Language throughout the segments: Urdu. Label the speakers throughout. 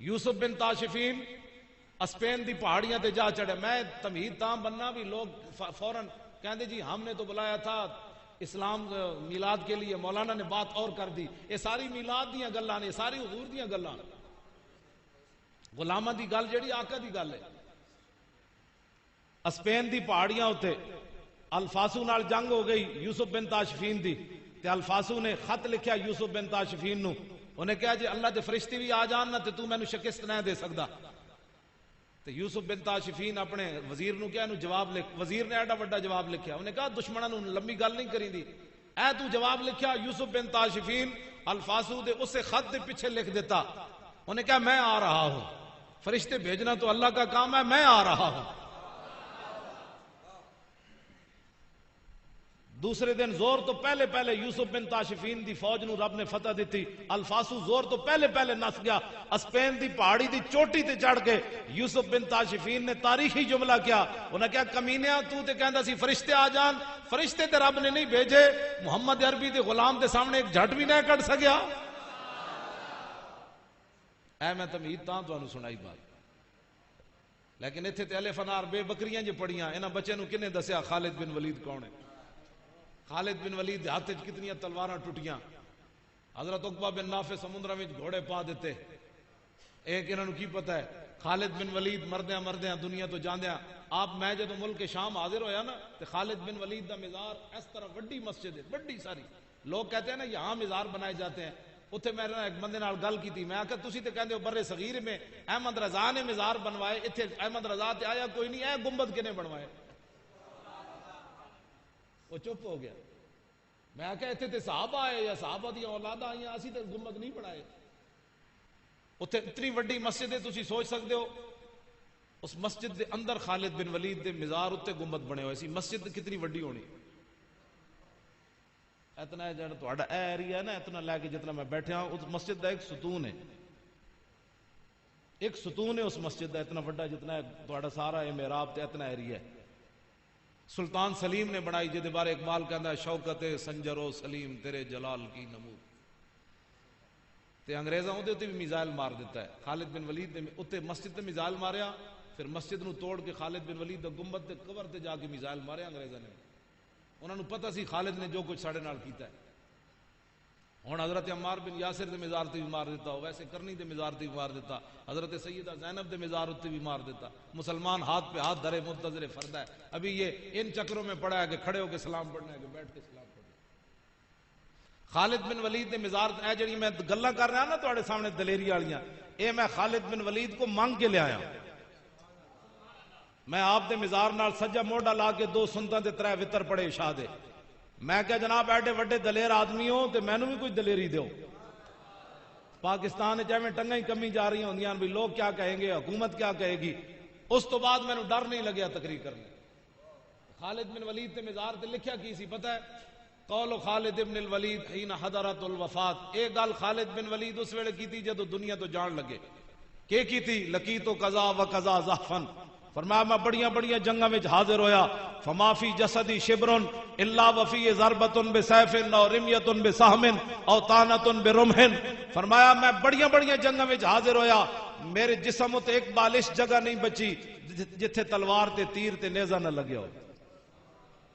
Speaker 1: یوسف بن تاشفین اسپین دی پہاڑیاں تے جا چڑھے. میں تمہید تام بننا بھی لوگ فوراً کہندے جی ہم نے تو بلایا تھا اسلام میلاد کے لیے, مولانا نے بات اور کر دی. یہ ساری میلاد دیاں گلاں نے, ساری حضور دیاں گلاں. غلاماں دی گل جڑی آقا دی گل ہے. اسپین دی پہاڑیاں ہوتے الفاسو نال جنگ ہو گئی یوسف بن تاشفین دی, تے الفاسو نے خط لکھیا یوسف بن تاشفین نو. انہیں کہا جی اللہ دے فرشتے بھی آ جان نہ تے تو مینوں شکست نہ دے سکدا. تے یوسف بن تاشفین اپنے وزیر نو کہا انہوں جواب لکھ. وزیر نے ایڈا بڑا جواب لکھیا. انہیں کہا دشمناں نو لمبی گل نہیں کریں دی, اے تو جواب لکھیا. یوسف بن تاشفین الفاسو دے اسے خط دے پیچھے لکھ دیتا. انہیں کہا میں آ رہا ہوں, فرشتے بھیجنا تو اللہ کا کام ہے, میں آ رہا ہوں. دوسرے دن زور تو پہلے پہلے یوسف بن تاشفین دی فوج نو رب نے فتح دیتی. الفاسو زور تو پہلے پہلے نس گیا. اسپین دی پہاڑی دی چوٹی تے چڑھ کے یوسف بن تاشفین نے تاریخی جملہ کیا. انہاں کہا کمینیا تو تے کہندا سی فرشتے آ جان, فرشتے تے رب نے نہیں بھیجے. محمد عربی دے غلام دے سامنے ایک جھٹ بھی نہ کر سکیا. اے میں تمہید تاں تانوں سنائی بات, لیکن ایتھے تے الف انار بے بکریاں جو پڑیاں. انہاں بچے نو کنے دسیا خالد بن ولید کون ہے؟ خالد بن ولید ہاتھ وچ کتنیاں تلواراں ٹوٹیاں. حضرت عقبہ بن نافع سمندر وچ گھوڑے پا دیتے. ایک انہاں نو کی پتہ ہے خالد بن ولید مردیاں مردیاں دنیا تو جاندیاں. آپ میں جدوں ملک شام حاضر ہویا نا تے خالد بن ولید دا مزار اس طرح بڑی مسجد ہے, بڑی ساری. لوگ کہتے ہیں نا یہاں مزار بنائے جاتے ہیں. اتھے میں ایک بندے نال گل کیتی. میں آکھا تسی تے کہندے ہو برے صغیر میں احمد رضا نے مزار بنوائے, ایتھے احمد رضا تے آیا کوئی نہیں. اے گنبد کنے بنوائے؟ وہ چپ ہو گیا. میں کہا اتنے تے صحابہ آئے یا صحابہ دی اولاد آئی ہیں, اسی تے گنبد نہیں بنائے. اتنے اتنی وڈی مسجد ہے, تسی سوچ سکتے ہو اس مسجد دے اندر خالد بن ولید دے مزار اتنے گنبد بنے ہوئے سی. مسجد کتنی وڈی ہونی. اتنا ہے جڑا تہاڈا اے ایریا ہے نا, اتنا لے کے جتنا میں بیٹھا ہوں, اس مسجد دا ایک ستون ہے, ایک ستون ہے اس مسجد دا اتنا وڈا جتنا ہے تہاڈا سارا اے محراب تے اتنا ایریا ہے. سلطان سلیم نے بنائی جے بارے اقبال کہندا ہے شوکت سنجر و سلیم تیرے جلال کی نمود. تے انگریزاں اودے تے بھی میزائل مار دیتا ہے. خالد بن ولید نے اوتے مسجد تے میزائل ماریا, پھر مسجد نو توڑ کے خالد بن ولید دا گنبد تے قبر تے جا کے میزائل مارے انگریزاں نے. انہاں نو پتہ سی خالد نے جو کچھ ساڈے نال کیتا ہے. ہن حضرت عمار بن یاسر دے مزار تے بھی مار دیتا, ویسے کرنی دے مزار تے بھی مار دیتا, حضرت سیدہ زینب دے مزار تے بھی مار دیتا. مسلمان ہاتھ پہ ہاتھ دھرے منتظر فرد ہے. ابھی یہ ان چکروں میں پڑا ہے کہ کھڑے ہو کے سلام پڑھنا ہے کہ بیٹھ کے سلام پڑھنا ہے. خالد بن ولید دے مزار اے جڑی میں گلاں کر رہا نا تواڈے سامنے دلیری والیاں, اے میں خالد بن ولید کو مانگ کے لے آیا. میں آپ دے مزار نال سجا موڈا لا کے 2 سنتاں تے 3 وتر پڑے عشاء دے. میں کہا جناب ایڈے وڈے دلیر آدمی ہو تے مینوں بھی کوئی دلیری دیو. پاکستان میں ٹنگاں ہی کمی جا رہی ہوندیاں بھی لوگ کیا کہیں گے, حکومت کیا کہے گی. اس تو بعد مینوں ڈر نہیں لگیا تقریر کرنے. خالد بن ولید تے مزار تے لکھیا کی سی پتہ ہے؟ قول خالد بن الولید حین حضرت الوفات. ایک گل خالد بن ولید اس ویلے کیتی جدو دنیا تو جان لگے. کہ کیتی؟ لقیت قضا و قضا زحفن. فرمایا میں بڑیاں بڑیاں جنگاں وچ حاضر ہویا. فما فی جسدی شبر الا وفی ضربۃ بسیف او رمیۃ بسہم او طعنۃ برمح. فرمایا میں بڑیاں بڑیاں جنگاں وچ حاضر ہویا, میرے جسم تے ایک بالش جگہ نہیں بچی جتھے تلوار تے تیر تے نیزہ نہ لگیا ہو.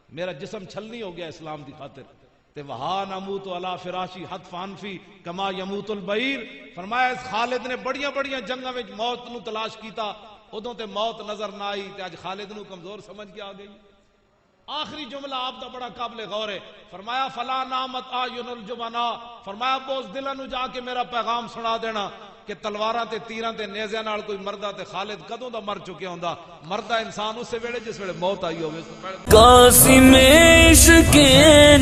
Speaker 1: میرا جسم چھلنی ہو گیا اسلام دی خاطر. تے وہا نموت علی فراشی حتفان فی کما یموت البعیر. فرمایا اس خالد نے بڑیاں بڑیاں جنگاں وچ موت نو تلاش کیتا, ادوں تے موت نظر نہ آئی تے اج خالد نو کمزور سمجھ کے آ گئی. آخری جملہ آپ دا بڑا قابل غور ہے. فرمایا فلا نامت اعین الجبنا. فرمایا بوز دلاں نو جا کے میرا پیغام سنا دینا کہ تلواراں تے تیراں تے نیزیاں نال کوئی مردا تے خالد کدوں دا مر چکیا ہوندا. مردا انسان اس ویلے جس ویلے موت آئی ہوے.
Speaker 2: قاسم عشق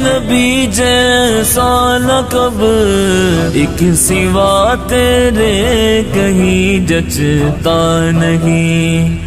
Speaker 2: نبی جیسا لقب ایک سوا تیرے کہیں جچتا نہیں.